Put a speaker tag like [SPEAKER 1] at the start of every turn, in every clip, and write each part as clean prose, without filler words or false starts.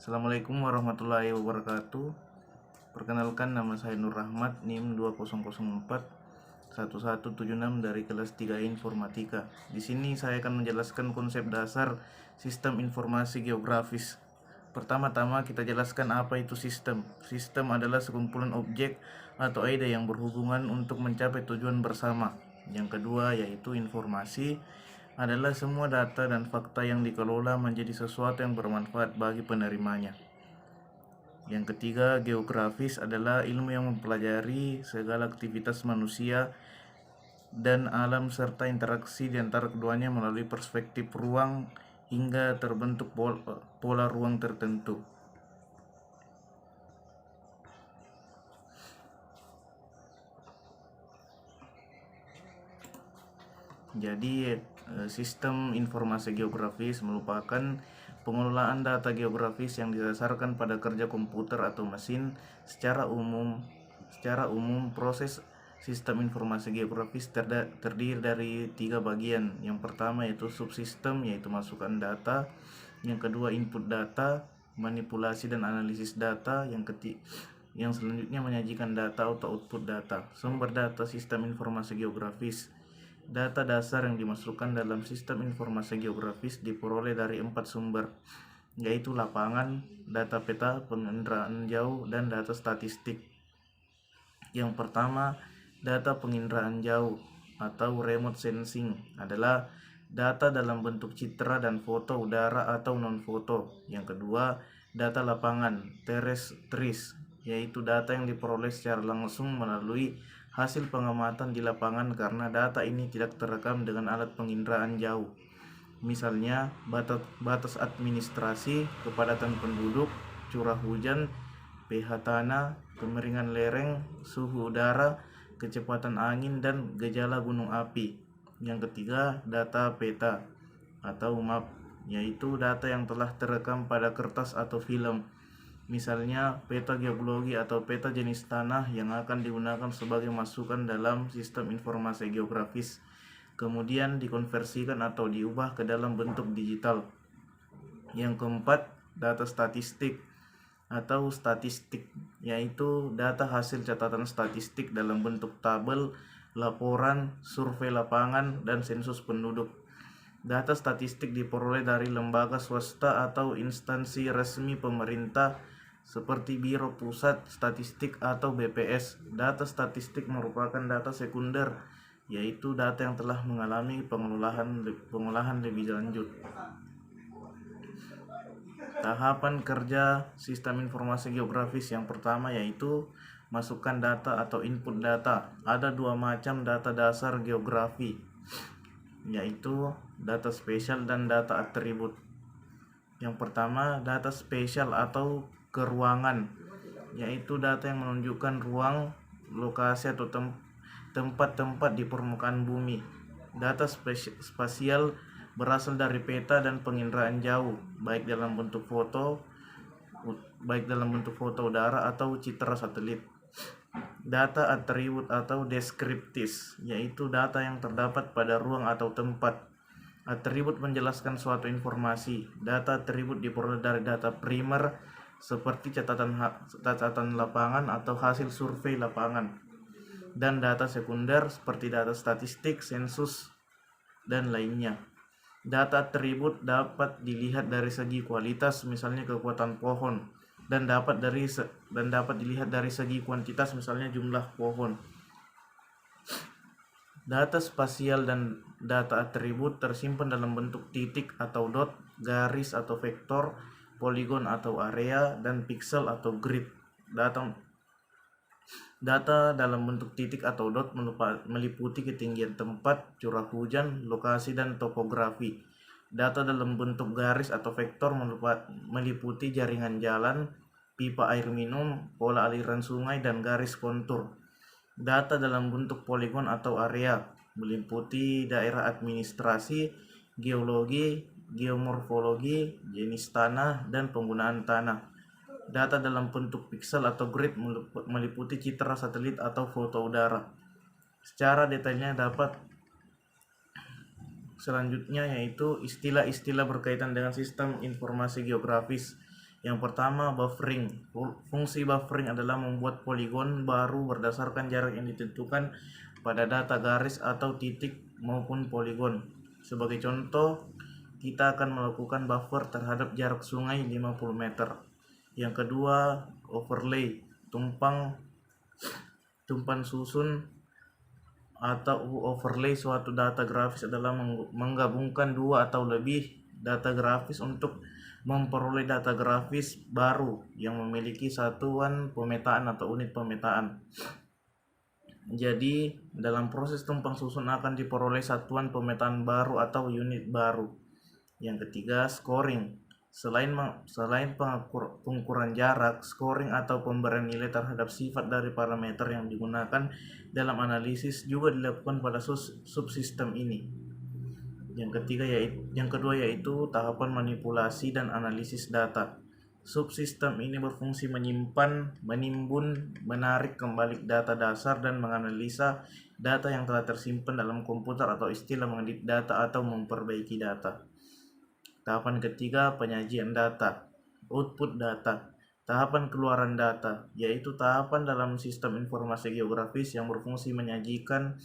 [SPEAKER 1] Assalamualaikum warahmatullahi wabarakatuh. Perkenalkan, nama saya Nur Rahmat, NIM 2004 1176 dari kelas 3 Informatika. Di sini saya akan menjelaskan konsep dasar sistem informasi geografis. Pertama-tama kita jelaskan apa itu sistem. Sistem adalah sekumpulan objek atau ide yang berhubungan untuk mencapai tujuan bersama. Yang kedua yaitu informasi adalah semua data dan fakta yang dikelola menjadi sesuatu yang bermanfaat bagi penerimanya. Yang ketiga, geografis adalah ilmu yang mempelajari segala aktivitas manusia dan alam serta interaksi di antara keduanya melalui perspektif ruang hingga terbentuk pola ruang tertentu. Jadi, sistem informasi geografis merupakan pengelolaan data geografis yang didasarkan pada kerja komputer atau mesin. Secara umum, proses sistem informasi geografis terdiri dari 3 bagian. Yang pertama yaitu subsistem, yaitu masukan data. Yang kedua input data, manipulasi dan analisis data. Yang selanjutnya menyajikan data atau output data. Sumber data sistem informasi geografis. Data dasar yang dimasukkan dalam sistem informasi geografis diperoleh dari 4 sumber, yaitu lapangan, data peta, penginderaan jauh, dan data statistik. Yang pertama, data penginderaan jauh atau remote sensing adalah data dalam bentuk citra dan foto udara atau non-foto. Yang kedua, data lapangan terrestris, yaitu data yang diperoleh secara langsung melalui hasil pengamatan di lapangan karena data ini tidak terekam dengan alat penginderaan jauh. Misalnya, batas administrasi, kepadatan penduduk, curah hujan, pH tanah, kemiringan lereng, suhu udara, kecepatan angin, dan gejala gunung api. Yang ketiga, data peta atau map, yaitu data yang telah terekam pada kertas atau film. Misalnya, peta geologi atau peta jenis tanah yang akan digunakan sebagai masukan dalam sistem informasi geografis, kemudian dikonversikan atau diubah ke dalam bentuk digital. Yang keempat, data statistik atau statistik, yaitu data hasil catatan statistik dalam bentuk tabel, laporan, survei lapangan, dan sensus penduduk. Data statistik diperoleh dari lembaga swasta atau instansi resmi pemerintah seperti Biro Pusat Statistik atau BPS. Data statistik merupakan data sekunder, yaitu data yang telah mengalami pengolahan lebih lanjut. Tahapan kerja sistem informasi geografis yang pertama yaitu masukkan data atau input data. Ada 2 macam data dasar geografi, yaitu data spesial dan data atribut. Yang pertama, data spesial atau keruangan, yaitu data yang menunjukkan ruang, lokasi atau tempat-tempat di permukaan bumi. Data spasial berasal dari peta dan penginderaan jauh, baik dalam bentuk foto udara atau citra satelit. Data atribut atau deskriptis, yaitu data yang terdapat pada ruang atau tempat. Atribut menjelaskan suatu informasi. Data atribut diperoleh dari data primer seperti catatan lapangan atau hasil survei lapangan, dan data sekunder seperti data statistik, sensus, dan lainnya. Data atribut dapat dilihat dari segi kualitas, misalnya kekuatan pohon, dan dapat dilihat dari segi kuantitas, misalnya jumlah pohon. Data spasial dan data atribut tersimpan dalam bentuk titik atau dot, garis atau vektor, poligon atau area, dan pixel atau grid. Data dalam bentuk titik atau dot meliputi ketinggian tempat, curah hujan, lokasi, dan topografi. Data dalam bentuk garis atau vektor meliputi jaringan jalan, pipa air minum, pola aliran sungai, dan garis kontur. Data dalam bentuk poligon atau area meliputi daerah administrasi, geologi, geomorfologi, jenis tanah, dan penggunaan tanah. Data dalam bentuk pixel atau grid meliputi citra satelit atau foto udara. Secara detailnya dapat selanjutnya yaitu istilah-istilah berkaitan dengan sistem informasi geografis. Yang pertama, buffering. Fungsi buffering adalah membuat poligon baru berdasarkan jarak yang ditentukan pada data garis atau titik maupun poligon. Sebagai contoh, kita akan melakukan buffer terhadap jarak sungai 50 meter. Yang kedua, overlay. Tumpan susun atau overlay suatu data grafis adalah menggabungkan dua atau lebih data grafis untuk memperoleh data grafis baru yang memiliki satuan pemetaan atau unit pemetaan. Jadi, dalam proses tumpang susun akan diperoleh satuan pemetaan baru atau unit baru. Yang ketiga, scoring. Selain pengukuran jarak, scoring atau pemberian nilai terhadap sifat dari parameter yang digunakan dalam analisis juga dilakukan pada subsistem ini. Yang kedua yaitu tahapan manipulasi dan analisis data. Subsistem ini berfungsi menyimpan, menimbun, menarik kembali data dasar dan menganalisa data yang telah tersimpan dalam komputer atau istilah mengedit data atau memperbaiki data. Tahapan ketiga, penyajian data, output data. Tahapan keluaran data, yaitu tahapan dalam sistem informasi geografis yang berfungsi menyajikan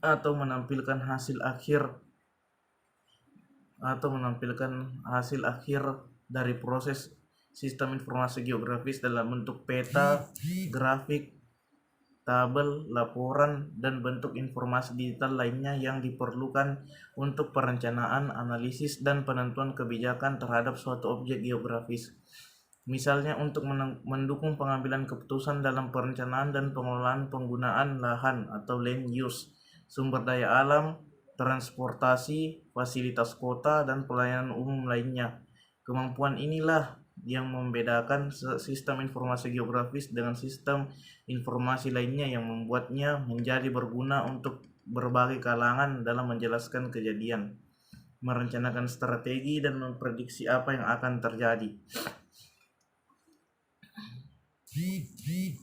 [SPEAKER 1] atau menampilkan hasil akhir dari proses sistem informasi geografis dalam bentuk peta, grafik, tabel, laporan, dan bentuk informasi digital lainnya yang diperlukan untuk perencanaan, analisis, dan penentuan kebijakan terhadap suatu objek geografis. Misalnya untuk mendukung pengambilan keputusan dalam perencanaan dan pengelolaan penggunaan lahan atau land use, sumber daya alam, transportasi, fasilitas kota, dan pelayanan umum lainnya. Kemampuan inilah yang membedakan sistem informasi geografis dengan sistem informasi lainnya yang membuatnya menjadi berguna untuk berbagai kalangan dalam menjelaskan kejadian, merencanakan strategi, dan memprediksi apa yang akan terjadi.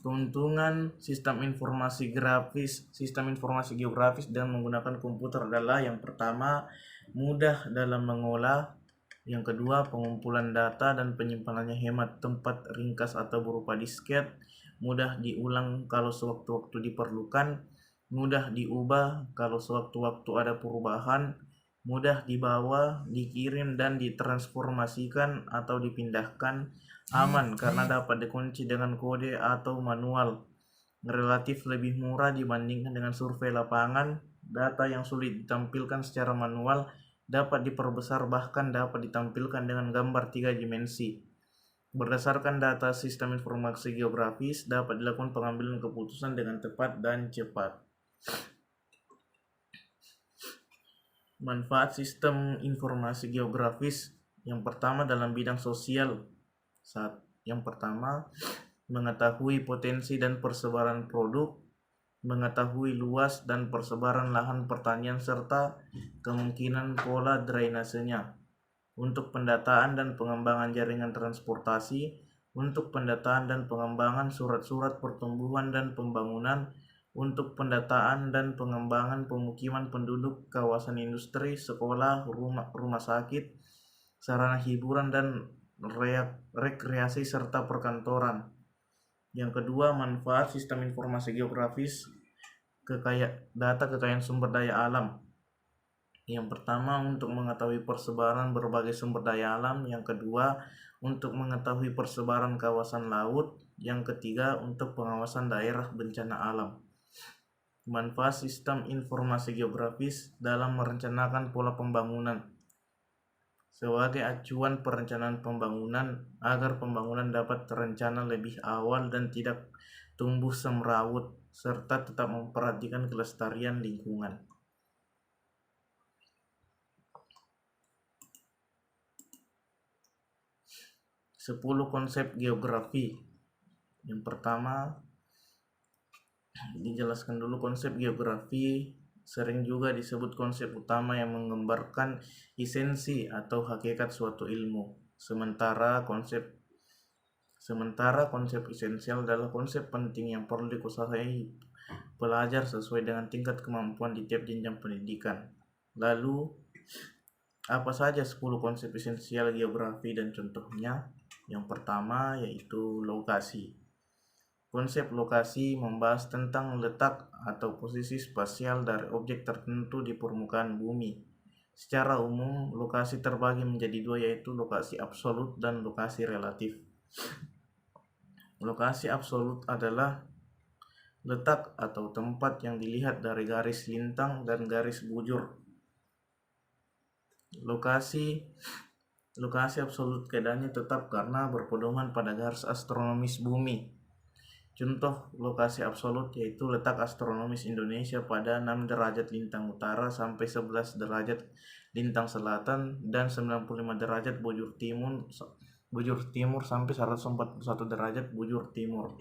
[SPEAKER 1] Keuntungan sistem informasi geografis dengan menggunakan komputer adalah yang pertama, mudah dalam mengolah. Yang kedua, pengumpulan data dan penyimpanannya hemat tempat ringkas atau berupa disket, mudah diulang kalau sewaktu-waktu diperlukan, mudah diubah kalau sewaktu-waktu ada perubahan, mudah dibawa, dikirim, dan ditransformasikan atau dipindahkan, aman karena dapat dikunci dengan kode atau manual, relatif lebih murah dibandingkan dengan survei lapangan, data yang sulit ditampilkan secara manual dapat diperbesar bahkan dapat ditampilkan dengan gambar 3 dimensi. Berdasarkan data sistem informasi geografis dapat dilakukan pengambilan keputusan dengan tepat dan cepat. Manfaat sistem informasi geografis yang pertama dalam bidang sosial. Yang pertama, mengetahui potensi dan persebaran produk, mengetahui luas dan persebaran lahan pertanian serta kemungkinan pola drainasenya. Untuk pendataan dan pengembangan jaringan transportasi, untuk pendataan dan pengembangan surat-surat pertumbuhan dan pembangunan, untuk pendataan dan pengembangan pemukiman penduduk, kawasan industri, sekolah, rumah sakit, sarana hiburan dan rekreasi serta perkantoran. Yang kedua, manfaat sistem informasi geografis data kekayaan sumber daya alam. Yang pertama, untuk mengetahui persebaran berbagai sumber daya alam. Yang kedua, untuk mengetahui persebaran kawasan laut. Yang ketiga, untuk pengawasan daerah bencana alam. Manfaat sistem informasi geografis dalam merencanakan pola pembangunan. Sebagai acuan perencanaan pembangunan agar pembangunan dapat terencana lebih awal dan tidak tumbuh semrawut serta tetap memperhatikan kelestarian lingkungan. Sepuluh konsep geografi. Yang pertama, dijelaskan dulu konsep geografi. Sering juga disebut konsep utama yang menggambarkan esensi atau hakikat suatu ilmu. Sementara konsep esensial adalah konsep penting yang perlu dikuasai pelajar sesuai dengan tingkat kemampuan di tiap jenjang pendidikan. Lalu, apa saja 10 konsep esensial geografi dan contohnya? Yang pertama yaitu lokasi. Konsep lokasi membahas tentang letak atau posisi spasial dari objek tertentu di permukaan bumi. Secara umum, lokasi terbagi menjadi dua, yaitu lokasi absolut dan lokasi relatif. Lokasi absolut adalah letak atau tempat yang dilihat dari garis lintang dan garis bujur. Lokasi absolut keadaannya tetap karena berpedoman pada garis astronomis bumi. Contoh lokasi absolut yaitu letak astronomis Indonesia pada 6 derajat lintang utara sampai 11 derajat lintang selatan dan 95 derajat bujur timur sampai 141 derajat bujur timur.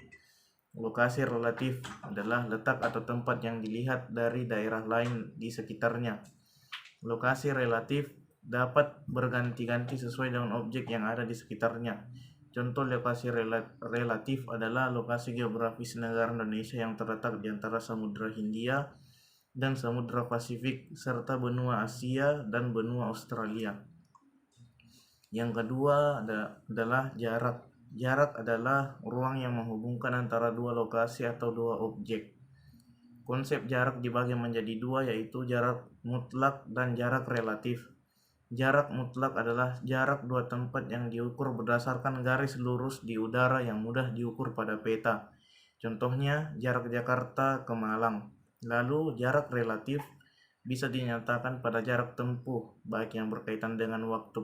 [SPEAKER 1] Lokasi relatif adalah letak atau tempat yang dilihat dari daerah lain di sekitarnya. Lokasi relatif dapat berganti-ganti sesuai dengan objek yang ada di sekitarnya. Contoh lokasi relatif adalah lokasi geografis negara Indonesia yang terletak di antara Samudra Hindia dan Samudra Pasifik serta benua Asia dan benua Australia. Yang kedua adalah jarak. Jarak adalah ruang yang menghubungkan antara dua lokasi atau dua objek. Konsep jarak dibagi menjadi dua, yaitu jarak mutlak dan jarak relatif. Jarak mutlak adalah jarak dua tempat yang diukur berdasarkan garis lurus di udara yang mudah diukur pada peta. Contohnya jarak Jakarta ke Malang. Lalu jarak relatif bisa dinyatakan pada jarak tempuh, baik yang berkaitan dengan waktu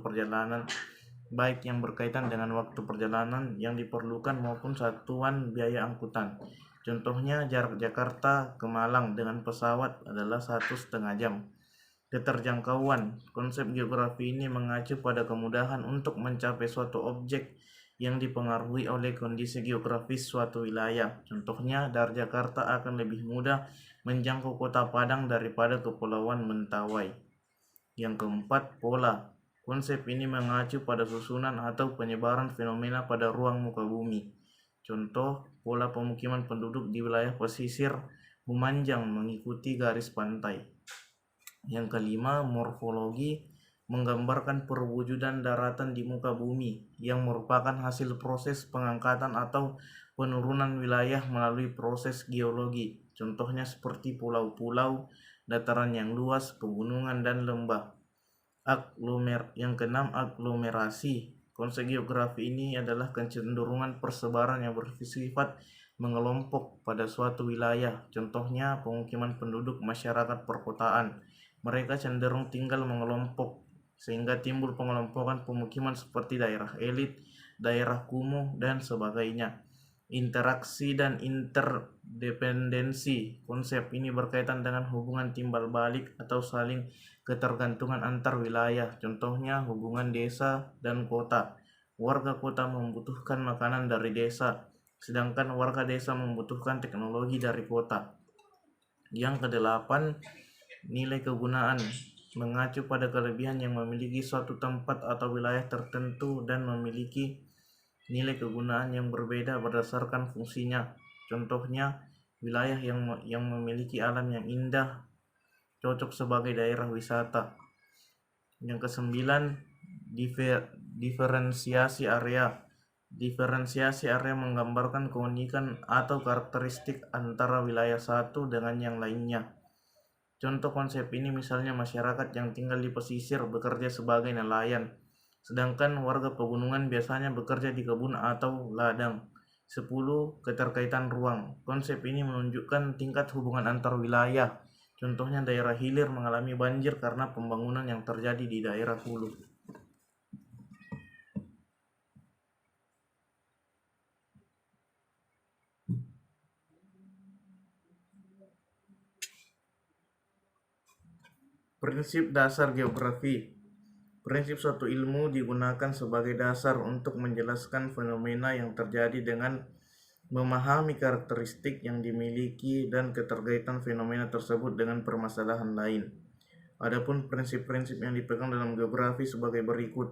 [SPEAKER 1] perjalanan yang diperlukan maupun satuan biaya angkutan. Contohnya jarak Jakarta ke Malang dengan pesawat adalah 1,5 jam. Keterjangkauan. Konsep geografi ini mengacu pada kemudahan untuk mencapai suatu objek yang dipengaruhi oleh kondisi geografis suatu wilayah. Contohnya, dari Jakarta akan lebih mudah menjangkau kota Padang daripada Kepulauan Mentawai. Yang keempat, pola. Konsep ini mengacu pada susunan atau penyebaran fenomena pada ruang muka bumi. Contoh, pola pemukiman penduduk di wilayah pesisir memanjang mengikuti garis pantai. Yang kelima, morfologi, menggambarkan perwujudan daratan di muka bumi yang merupakan hasil proses pengangkatan atau penurunan wilayah melalui proses geologi. Contohnya seperti pulau-pulau, dataran yang luas, pegunungan, dan lembah. Yang keenam, aglomerasi. Konsep geografi ini adalah kecenderungan persebaran yang bersifat mengelompok pada suatu wilayah. Contohnya pemukiman penduduk masyarakat perkotaan. Mereka cenderung tinggal mengelompok sehingga timbul pengelompokan pemukiman seperti daerah elit, daerah kumuh, dan sebagainya. Interaksi dan interdependensi. Konsep ini berkaitan dengan hubungan timbal balik atau saling ketergantungan antar wilayah. Contohnya hubungan desa dan kota. Warga kota membutuhkan makanan dari desa, sedangkan warga desa membutuhkan teknologi dari kota. Yang kedelapan, nilai kegunaan, mengacu pada kelebihan yang memiliki suatu tempat atau wilayah tertentu dan memiliki nilai kegunaan yang berbeda berdasarkan fungsinya. Contohnya, wilayah yang memiliki alam yang indah cocok sebagai daerah wisata. Yang kesembilan, diferensiasi area. Diferensiasi area menggambarkan keunikan atau karakteristik antara wilayah satu dengan yang lainnya. Contoh konsep ini misalnya masyarakat yang tinggal di pesisir bekerja sebagai nelayan, sedangkan warga pegunungan biasanya bekerja di kebun atau ladang. 10. Keterkaitan ruang. Konsep ini menunjukkan tingkat hubungan antar wilayah. Contohnya daerah hilir mengalami banjir karena pembangunan yang terjadi di daerah hulu. Prinsip dasar geografi. Prinsip suatu ilmu digunakan sebagai dasar untuk menjelaskan fenomena yang terjadi dengan memahami karakteristik yang dimiliki dan keterkaitan fenomena tersebut dengan permasalahan lain. Adapun prinsip-prinsip yang dipegang dalam geografi sebagai berikut.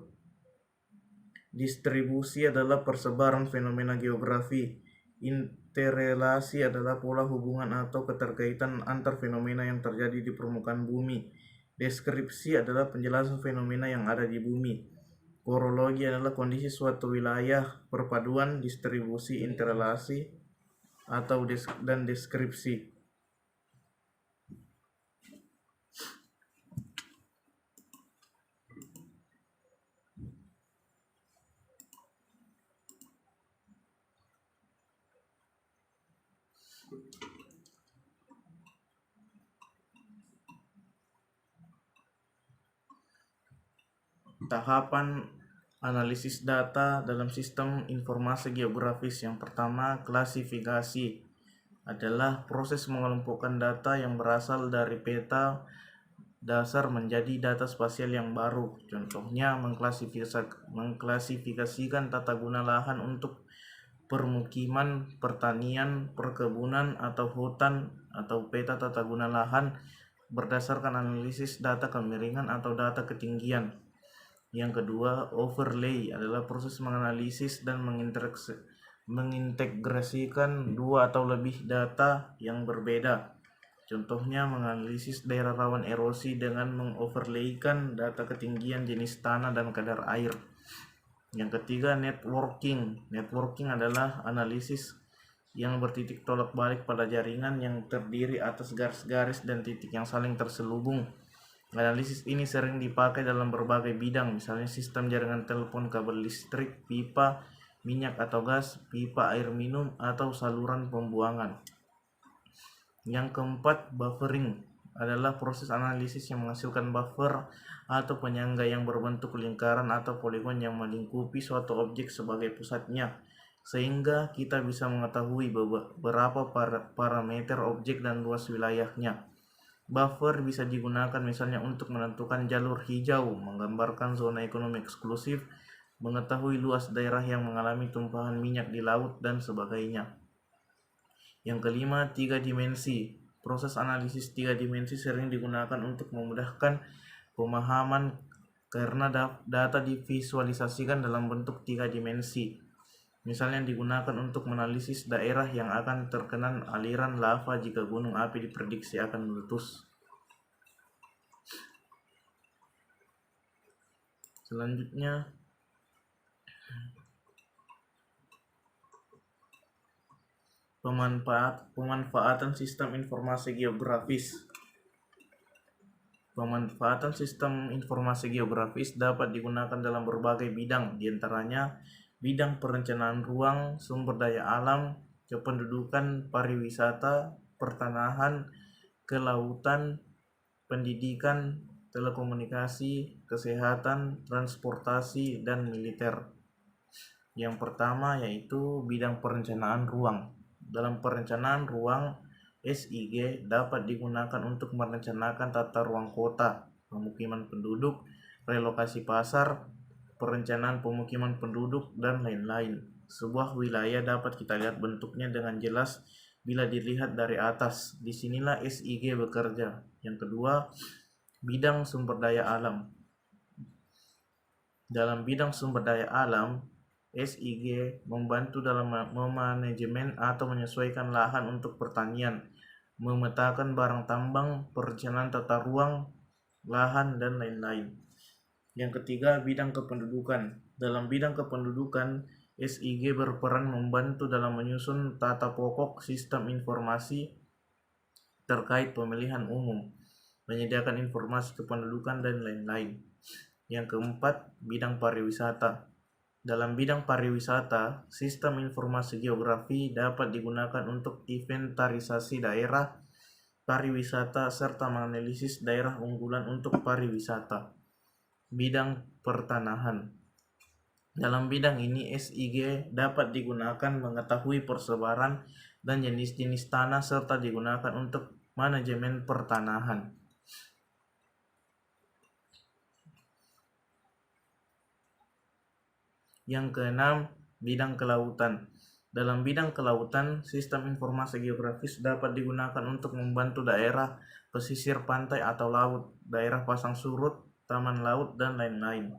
[SPEAKER 1] Distribusi adalah persebaran fenomena geografi. Interrelasi adalah pola hubungan atau keterkaitan antar fenomena yang terjadi di permukaan bumi. Deskripsi adalah penjelasan fenomena yang ada di bumi. Korologi adalah kondisi suatu wilayah, perpaduan, distribusi, interrelasi, atau dan deskripsi. Tahapan analisis data dalam sistem informasi geografis. Yang pertama, klasifikasi adalah proses mengelompokkan data yang berasal dari peta dasar menjadi data spasial yang baru. Contohnya, mengklasifikasikan tata guna lahan untuk permukiman, pertanian, perkebunan, atau hutan, atau peta tata guna lahan berdasarkan analisis data kemiringan atau data ketinggian. Yang kedua, overlay adalah proses menganalisis dan mengintegrasikan dua atau lebih data yang berbeda. Contohnya, menganalisis daerah rawan erosi dengan mengoverlaykan data ketinggian, jenis tanah, dan kadar air. Yang ketiga, networking. Networking adalah analisis yang bertitik tolak balik pada jaringan yang terdiri atas garis-garis dan titik yang saling terselubung. Analisis ini sering dipakai dalam berbagai bidang, misalnya sistem jaringan telepon, kabel listrik, pipa minyak atau gas, pipa air minum, atau saluran pembuangan. Yang keempat, buffering adalah proses analisis yang menghasilkan buffer atau penyangga yang berbentuk lingkaran atau poligon yang melingkupi suatu objek sebagai pusatnya, sehingga kita bisa mengetahui berapa parameter objek dan luas wilayahnya. Buffer bisa digunakan misalnya untuk menentukan jalur hijau, menggambarkan zona ekonomi eksklusif, mengetahui luas daerah yang mengalami tumpahan minyak di laut, dan sebagainya. Yang kelima, 3 dimensi. Proses analisis 3 dimensi sering digunakan untuk memudahkan pemahaman karena data divisualisasikan dalam bentuk 3 dimensi. Misalnya digunakan untuk menganalisis daerah yang akan terkena aliran lava jika gunung api diprediksi akan meletus. Selanjutnya, pemanfaatan sistem informasi geografis. Pemanfaatan sistem informasi geografis dapat digunakan dalam berbagai bidang, diantaranya bidang perencanaan ruang, sumber daya alam, kependudukan, pariwisata, pertanahan, kelautan, pendidikan, telekomunikasi, kesehatan, transportasi, dan militer. Yang pertama yaitu bidang perencanaan ruang. Dalam perencanaan ruang, SIG dapat digunakan untuk merencanakan tata ruang kota, pemukiman penduduk, relokasi pasar, perencanaan pemukiman penduduk, dan lain-lain. Sebuah wilayah dapat kita lihat bentuknya dengan jelas bila dilihat dari atas. Disinilah SIG bekerja. Yang kedua, bidang sumber daya alam. Dalam bidang sumber daya alam, SIG membantu dalam memanajemen atau menyesuaikan lahan untuk pertanian, memetakan barang tambang, perencanaan tata ruang, lahan, dan lain-lain. Yang ketiga, bidang kependudukan. Dalam bidang kependudukan, SIG berperan membantu dalam menyusun tata pokok sistem informasi terkait pemilihan umum, menyediakan informasi kependudukan, dan lain-lain. Yang keempat, bidang pariwisata. Dalam bidang pariwisata, sistem informasi geografi dapat digunakan untuk inventarisasi daerah pariwisata serta menganalisis daerah unggulan untuk pariwisata. Bidang pertanahan. Dalam bidang ini, SIG dapat digunakan mengetahui persebaran dan jenis-jenis tanah serta digunakan untuk manajemen pertanahan. Yang keenam, bidang kelautan. Dalam bidang kelautan, sistem informasi geografis dapat digunakan untuk membantu daerah pesisir pantai atau laut, daerah pasang surut, taman laut, dan lain-lain.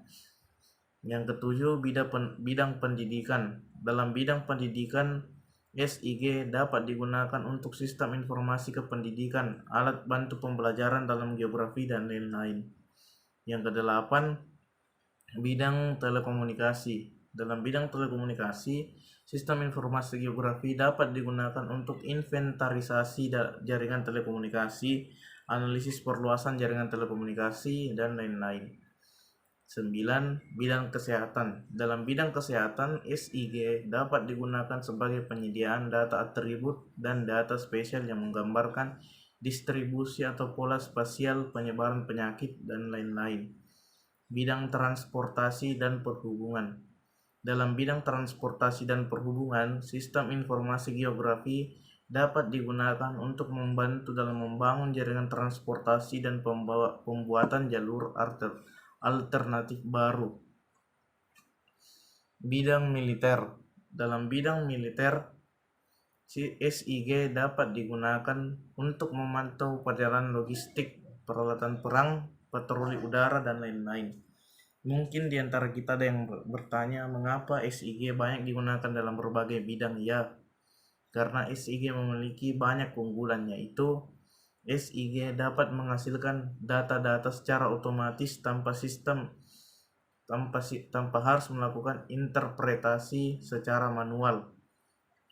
[SPEAKER 1] Yang ketujuh, bidang pendidikan. Dalam bidang pendidikan, SIG dapat digunakan untuk sistem informasi kependidikan, alat bantu pembelajaran dalam geografi, dan lain-lain. Yang kedelapan, Bidang telekomunikasi. Dalam bidang telekomunikasi, sistem informasi geografi dapat digunakan untuk inventarisasi jaringan telekomunikasi, analisis perluasan jaringan telekomunikasi, dan lain-lain. 9. Bidang kesehatan. Dalam bidang kesehatan, SIG dapat digunakan sebagai penyediaan data atribut dan data spesial yang menggambarkan distribusi atau pola spasial penyebaran penyakit dan lain-lain. Bidang transportasi dan perhubungan. Dalam bidang transportasi dan perhubungan, sistem informasi geografi dapat digunakan untuk membantu dalam membangun jaringan transportasi dan pembuatan jalur alternatif baru. Bidang militer. Dalam bidang militer, SIG dapat digunakan untuk memantau perjalanan logistik, peralatan perang, patroli udara, dan lain-lain. Mungkin di antara kita ada yang bertanya mengapa SIG banyak digunakan dalam berbagai bidang. Ya, karena SIG memiliki banyak keunggulan, yaitu SIG dapat menghasilkan data-data secara otomatis tanpa harus melakukan interpretasi secara manual.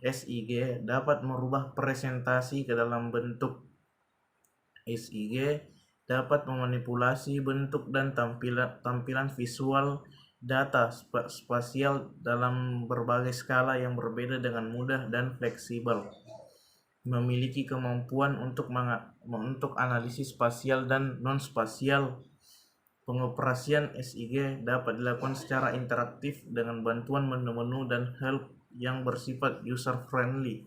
[SPEAKER 1] SIG dapat merubah presentasi ke dalam bentuk. SIG dapat memanipulasi bentuk dan tampilan visual data spasial dalam berbagai skala yang berbeda dengan mudah dan fleksibel. Memiliki kemampuan untuk analisis spasial dan non-spasial. Pengoperasian SIG dapat dilakukan secara interaktif dengan bantuan menu-menu dan help yang bersifat user-friendly.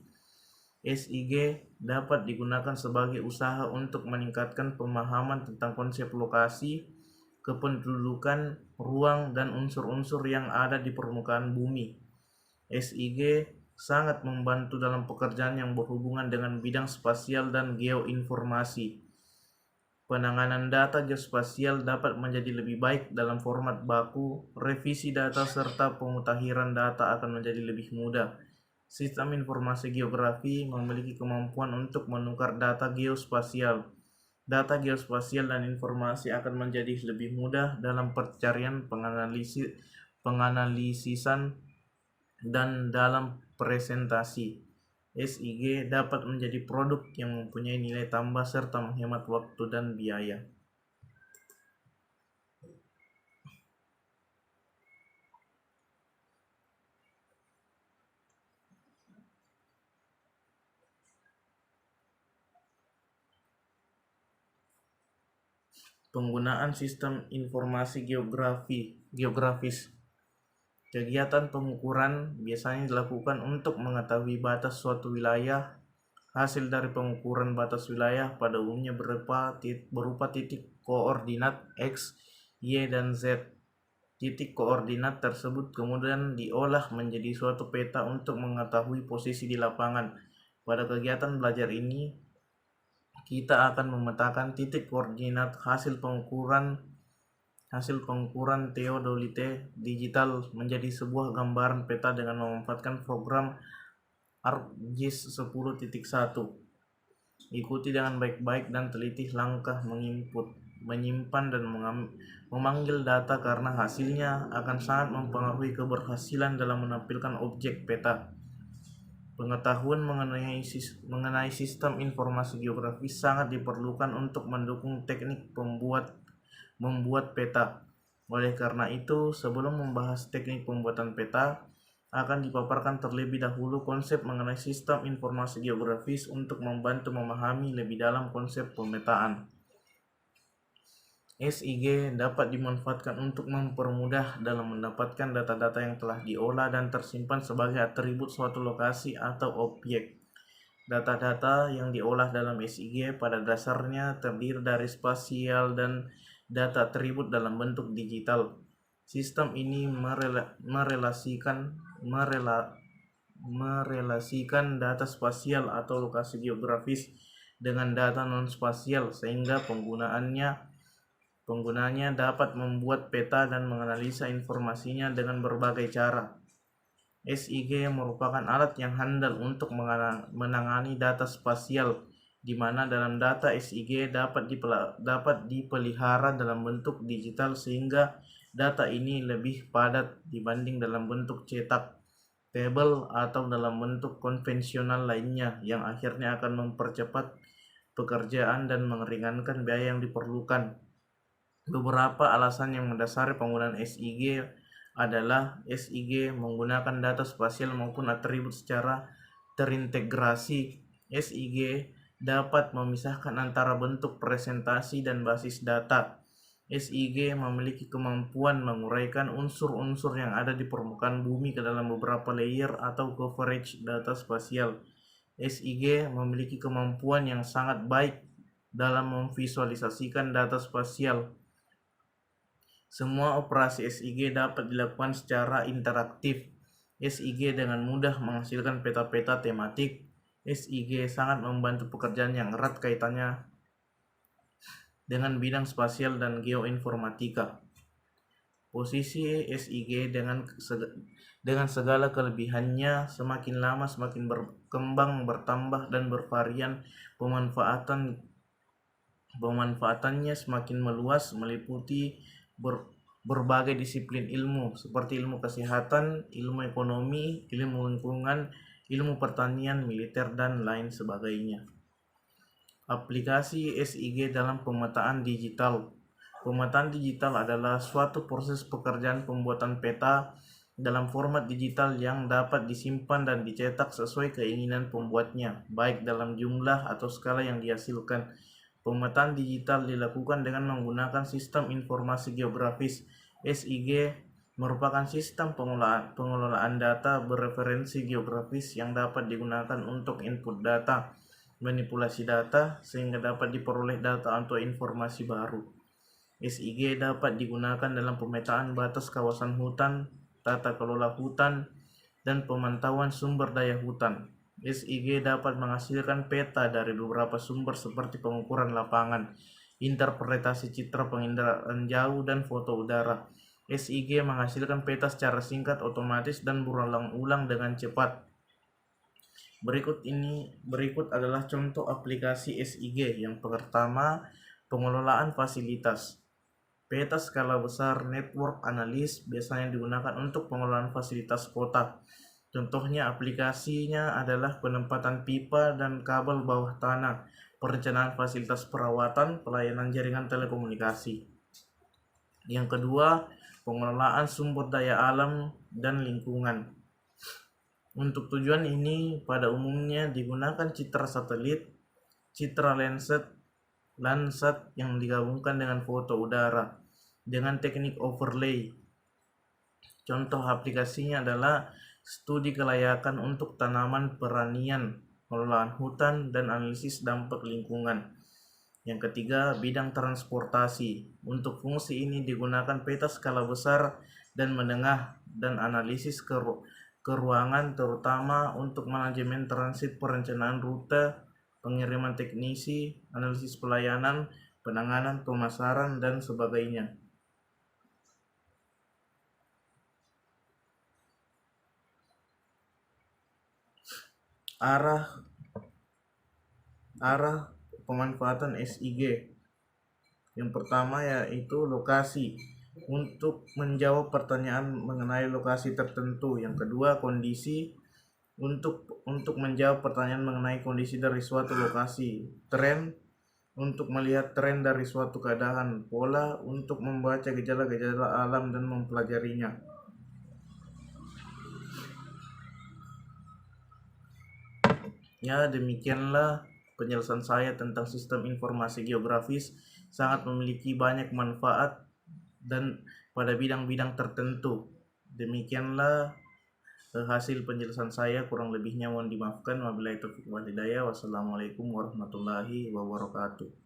[SPEAKER 1] SIG dapat digunakan sebagai usaha untuk meningkatkan pemahaman tentang konsep lokasi, kependudukan, ruang, dan unsur-unsur yang ada di permukaan bumi. SIG sangat membantu dalam pekerjaan yang berhubungan dengan bidang spasial dan geoinformasi. Penanganan data geospasial dapat menjadi lebih baik dalam format baku, revisi data serta pemutahiran data akan menjadi lebih mudah. Sistem informasi geografi memiliki kemampuan untuk menukar data geospasial. Data geospasial dan informasi akan menjadi lebih mudah dalam pencarian, penganalisisan, dan dalam presentasi. SIG dapat menjadi produk yang mempunyai nilai tambah serta menghemat waktu dan biaya. Penggunaan sistem informasi geografis. Kegiatan pengukuran biasanya dilakukan untuk mengetahui batas suatu wilayah. Hasil dari pengukuran batas wilayah pada umumnya berupa titik koordinat X, Y, dan Z. Titik koordinat tersebut kemudian diolah menjadi suatu peta untuk mengetahui posisi di lapangan. Pada kegiatan belajar ini, kita akan memetakan titik koordinat hasil pengukuran teodolite digital menjadi sebuah gambaran peta dengan memanfaatkan program ArcGIS 10.1. Ikuti dengan baik-baik dan teliti langkah menyimpan dan memanggil data karena hasilnya akan sangat mempengaruhi keberhasilan dalam menampilkan objek peta. Pengetahuan mengenai sistem informasi geografis sangat diperlukan untuk mendukung teknik membuat peta. Oleh karena itu, sebelum membahas teknik pembuatan peta, akan dipaparkan terlebih dahulu konsep mengenai sistem informasi geografis untuk membantu memahami lebih dalam konsep pemetaan. SIG dapat dimanfaatkan untuk mempermudah dalam mendapatkan data-data yang telah diolah dan tersimpan sebagai atribut suatu lokasi atau objek. Data-data yang diolah dalam SIG pada dasarnya terdiri dari spasial dan data atribut dalam bentuk digital. Sistem ini merelasikan data spasial atau lokasi geografis dengan data non-spasial sehingga penggunanya dapat membuat peta dan menganalisa informasinya dengan berbagai cara. SIG merupakan alat yang handal untuk menangani data spasial, di mana dalam data SIG dapat dipelihara dalam bentuk digital sehingga Data ini lebih padat dibanding dalam bentuk cetak, tabel, atau dalam bentuk konvensional lainnya yang akhirnya akan mempercepat pekerjaan dan meringankan biaya yang diperlukan. Beberapa alasan yang mendasari penggunaan SIG adalah SIG menggunakan data spasial maupun atribut secara terintegrasi. SIG dapat memisahkan antara bentuk presentasi dan basis data. SIG memiliki kemampuan menguraikan unsur-unsur yang ada di permukaan bumi ke dalam beberapa layer atau coverage data spasial. SIG memiliki kemampuan yang sangat baik dalam memvisualisasikan data spasial. Semua operasi SIG dapat dilakukan secara interaktif. SIG dengan mudah menghasilkan peta-peta tematik. SIG sangat membantu pekerjaan yang erat kaitannya dengan bidang spasial dan geoinformatika. Posisi SIG dengan segala kelebihannya semakin lama semakin berkembang, bertambah, dan bervarian. Pemanfaatannya semakin meluas, meliputi berbagai disiplin ilmu seperti ilmu kesehatan, ilmu ekonomi, ilmu lingkungan, ilmu pertanian, militer, dan lain sebagainya. Aplikasi SIG dalam pemetaan digital. Pemetaan digital adalah suatu proses pekerjaan pembuatan peta dalam format digital yang dapat disimpan dan dicetak sesuai keinginan pembuatnya, baik dalam jumlah atau skala yang dihasilkan. Pemetaan digital dilakukan dengan menggunakan sistem informasi geografis. SIG merupakan sistem pengelolaan data bereferensi geografis yang dapat digunakan untuk input data, manipulasi data, sehingga dapat diperoleh data atau informasi baru. SIG dapat digunakan dalam pemetaan batas kawasan hutan, tata kelola hutan, dan pemantauan sumber daya hutan. SIG dapat menghasilkan peta dari beberapa sumber seperti pengukuran lapangan, interpretasi citra penginderaan jauh, dan foto udara. SIG menghasilkan peta secara singkat, otomatis, dan berulang-ulang dengan cepat. Berikut adalah contoh aplikasi SIG. Yang pertama, pengelolaan fasilitas. Peta skala besar network analis biasanya digunakan untuk pengelolaan fasilitas kota. Contohnya aplikasinya adalah penempatan pipa dan kabel bawah tanah, perencanaan fasilitas perawatan, pelayanan jaringan telekomunikasi. Yang kedua, pengelolaan sumber daya alam dan lingkungan. Untuk tujuan ini pada umumnya digunakan citra satelit, citra Landsat yang digabungkan dengan foto udara dengan teknik overlay. Contoh aplikasinya adalah studi kelayakan untuk tanaman peranian, pengelolaan hutan, dan analisis dampak lingkungan. Yang ketiga, bidang transportasi. Untuk fungsi ini digunakan peta skala besar dan menengah dan analisis keruangan, terutama untuk manajemen transit, perencanaan rute, pengiriman teknisi, analisis pelayanan, penanganan, pemasaran, dan sebagainya. Arah pemanfaatan SIG. Yang pertama yaitu lokasi, untuk menjawab pertanyaan mengenai lokasi tertentu. Yang kedua, kondisi, untuk menjawab pertanyaan mengenai kondisi dari suatu lokasi. Tren, untuk melihat tren dari suatu keadaan. Pola, untuk membaca gejala-gejala alam dan mempelajarinya. Ya, demikianlah penjelasan saya tentang sistem informasi geografis. Sangat memiliki banyak manfaat dan pada bidang-bidang tertentu. Demikianlah hasil penjelasan saya, kurang lebihnya mohon dimaafkan. Wabillahi taufiq wal hidayah. Wassalamualaikum warahmatullahi wabarakatuh.